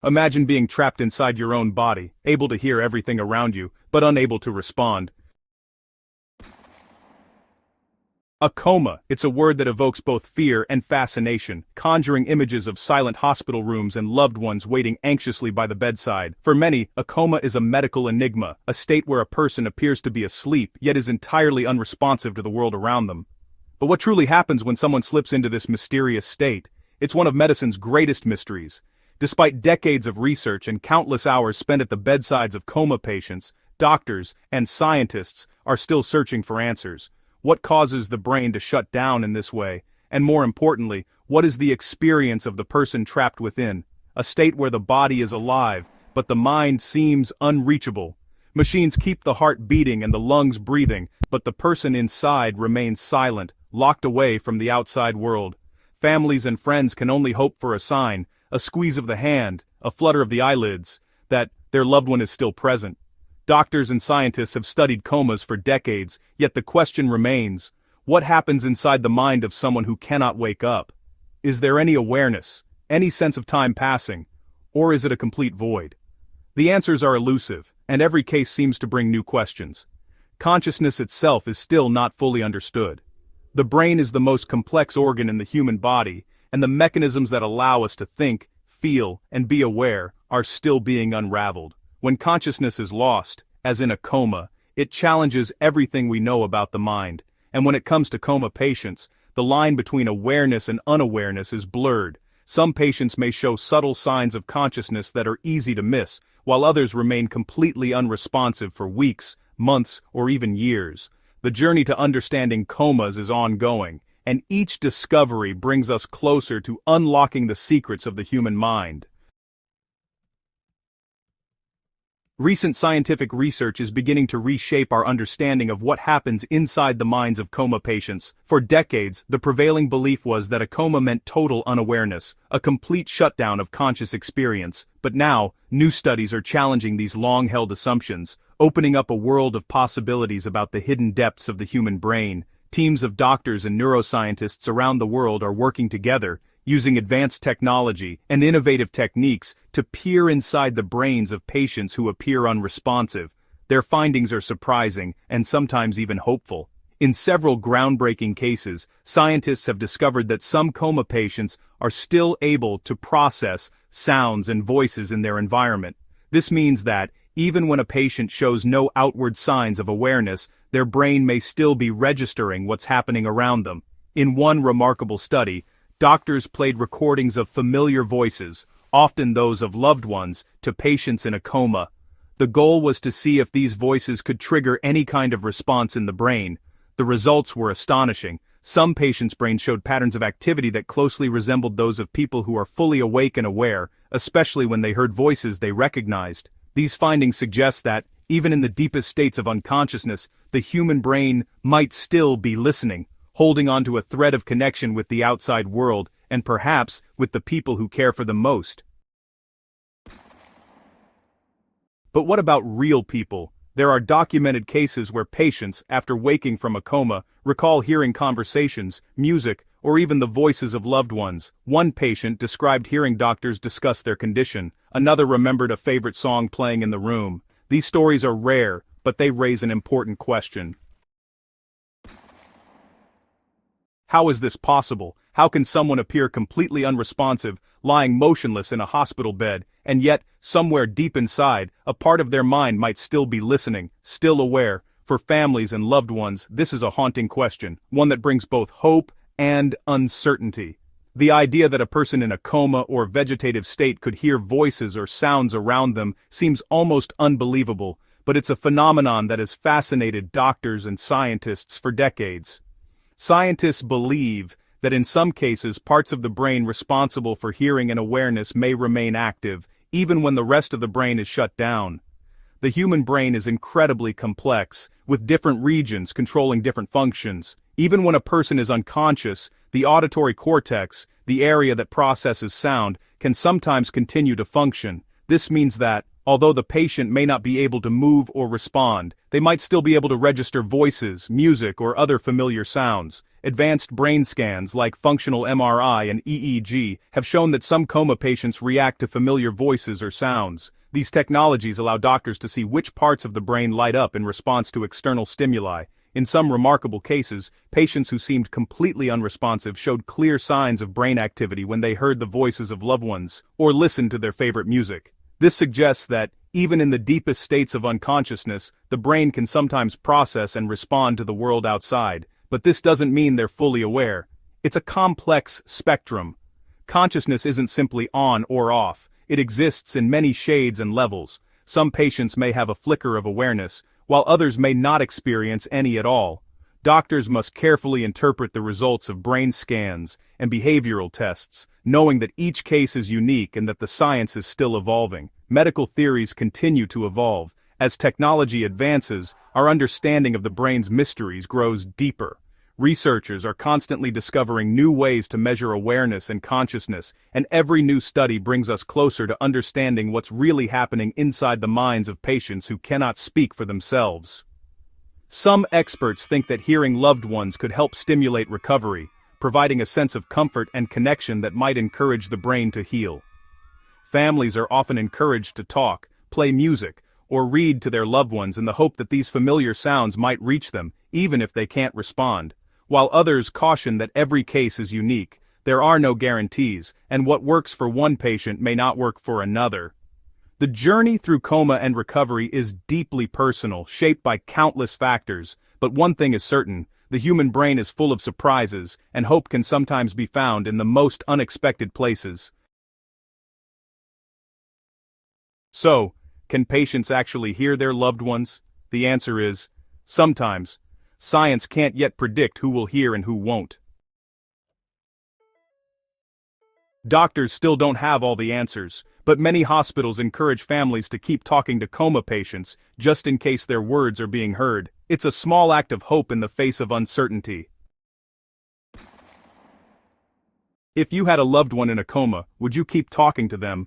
Imagine being trapped inside your own body, able to hear everything around you, but unable to respond. A coma, it's a word that evokes both fear and fascination, conjuring images of silent hospital rooms and loved ones waiting anxiously by the bedside. For many, a coma is a medical enigma, a state where a person appears to be asleep yet is entirely unresponsive to the world around them. But what truly happens when someone slips into this mysterious state? It's one of medicine's greatest mysteries. Despite decades of research and countless hours spent at the bedsides of coma patients, doctors and scientists are still searching for answers. What causes the brain to shut down in this way? And more importantly, what is the experience of the person trapped within? A state where the body is alive, but the mind seems unreachable. Machines keep the heart beating and the lungs breathing, but the person inside remains silent, locked away from the outside world. Families and friends can only hope for a sign, a squeeze of the hand, a flutter of the eyelids, that their loved one is still present. Doctors and scientists have studied comas for decades, yet the question remains, what happens inside the mind of someone who cannot wake up? Is there any awareness, any sense of time passing, or is it a complete void? The answers are elusive, and every case seems to bring new questions. Consciousness itself is still not fully understood. The brain is the most complex organ in the human body, and the mechanisms that allow us to think, feel, and be aware are still being unraveled. When consciousness is lost, as in a coma, it challenges everything we know about the mind, and when it comes to coma patients, the line between awareness and unawareness is blurred. Some patients may show subtle signs of consciousness that are easy to miss, while others remain completely unresponsive for weeks, months, or even years. The journey to understanding comas is ongoing, and each discovery brings us closer to unlocking the secrets of the human mind. Recent scientific research is beginning to reshape our understanding of what happens inside the minds of coma patients. For decades, the prevailing belief was that a coma meant total unawareness, a complete shutdown of conscious experience. But now, new studies are challenging these long-held assumptions, opening up a world of possibilities about the hidden depths of the human brain. Teams of doctors and neuroscientists around the world are working together, using advanced technology and innovative techniques to peer inside the brains of patients who appear unresponsive. Their findings are surprising and sometimes even hopeful. In several groundbreaking cases, scientists have discovered that some coma patients are still able to process sounds and voices in their environment. This means that, even when a patient shows no outward signs of awareness, their brain may still be registering what's happening around them. In one remarkable study, doctors played recordings of familiar voices, often those of loved ones, to patients in a coma. The goal was to see if these voices could trigger any kind of response in the brain. The results were astonishing. Some patients' brains showed patterns of activity that closely resembled those of people who are fully awake and aware, especially when they heard voices they recognized. These findings suggest that, even in the deepest states of unconsciousness, the human brain might still be listening, holding on to a thread of connection with the outside world, and perhaps with the people who care for them most. But what about real people? There are documented cases where patients, after waking from a coma, recall hearing conversations, music, or even the voices of loved ones. One patient described hearing doctors discuss their condition. Another remembered a favorite song playing in the room. These stories are rare, but they raise an important question. How is this possible? How can someone appear completely unresponsive, lying motionless in a hospital bed, and yet, somewhere deep inside, a part of their mind might still be listening, still aware? For families and loved ones, this is a haunting question, one that brings both hope and uncertainty. The idea that a person in a coma or vegetative state could hear voices or sounds around them seems almost unbelievable, but it's a phenomenon that has fascinated doctors and scientists for decades. Scientists believe that in some cases parts of the brain responsible for hearing and awareness may remain active, even when the rest of the brain is shut down. The human brain is incredibly complex, with different regions controlling different functions. Even when a person is unconscious, the auditory cortex, the area that processes sound, can sometimes continue to function. This means that, Although the patient may not be able to move or respond, they might still be able to register voices, music, or other familiar sounds. Advanced brain scans like functional MRI and EEG have shown that some coma patients react to familiar voices or sounds. These technologies allow doctors to see which parts of the brain light up in response to external stimuli. In some remarkable cases, patients who seemed completely unresponsive showed clear signs of brain activity when they heard the voices of loved ones or listened to their favorite music. This suggests that, even in the deepest states of unconsciousness, the brain can sometimes process and respond to the world outside, but this doesn't mean they're fully aware. It's a complex spectrum. Consciousness isn't simply on or off, it exists in many shades and levels. Some patients may have a flicker of awareness, while others may not experience any at all. Doctors must carefully interpret the results of brain scans and behavioral tests, knowing that each case is unique and that the science is still evolving. Medical theories continue to evolve. As technology advances, our understanding of the brain's mysteries grows deeper. Researchers are constantly discovering new ways to measure awareness and consciousness, and every new study brings us closer to understanding what's really happening inside the minds of patients who cannot speak for themselves. Some experts think that hearing loved ones could help stimulate recovery, providing a sense of comfort and connection that might encourage the brain to heal. Families are often encouraged to talk, play music, or read to their loved ones in the hope that these familiar sounds might reach them, even if they can't respond. While others caution that every case is unique, there are no guarantees, and what works for one patient may not work for another. The journey through coma and recovery is deeply personal, shaped by countless factors, but one thing is certain: the human brain is full of surprises, and hope can sometimes be found in the most unexpected places. So, can patients actually hear their loved ones? The answer is, sometimes. Science can't yet predict who will hear and who won't. Doctors still don't have all the answers, but many hospitals encourage families to keep talking to coma patients, just in case their words are being heard. It's a small act of hope in the face of uncertainty. If you had a loved one in a coma, would you keep talking to them?